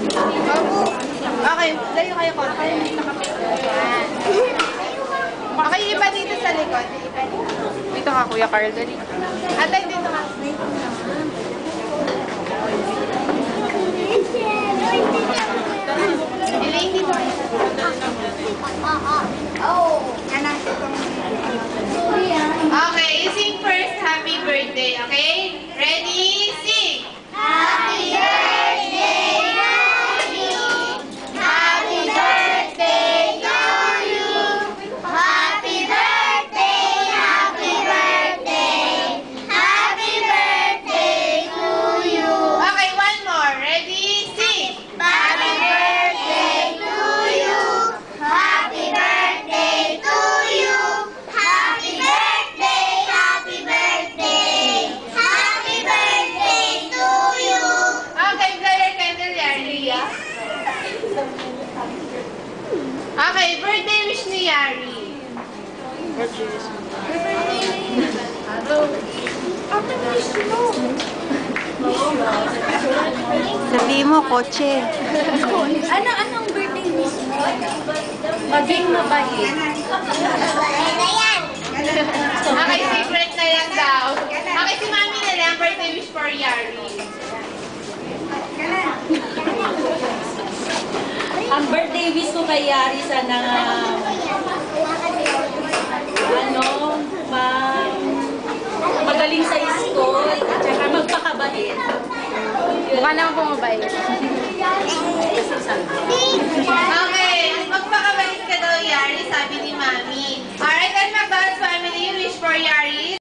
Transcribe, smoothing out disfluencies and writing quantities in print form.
Okay, layo kayo ko. Okay, iba dito sa likod. Dito ka, Kuya Carl. Dali. Atay, dito ka. Elaine, dito ka. Okay, sing first, happy birthday, okay? Ready, sing! Happy birthday, happy. Happy birthday to you. Happy birthday, happy birthday. Happy birthday to you. Okay, one more. Ready, sing! Happy birthday to you. Happy birthday to you. Happy birthday, happy birthday. Happy birthday to you. Okay, blow your candle, Yari. Okay, birthday wish ni Yari. Sabihin mo, kotse. Anong birthday wish mo? Maging mabait. Okay, secret na lang daw. Okay, si Mami na lang, birthday wish for Yari. Ang birthday wish ko kay Yari sana magaling sa school at saka magpakabait. Mukha naman pumabay. Okay,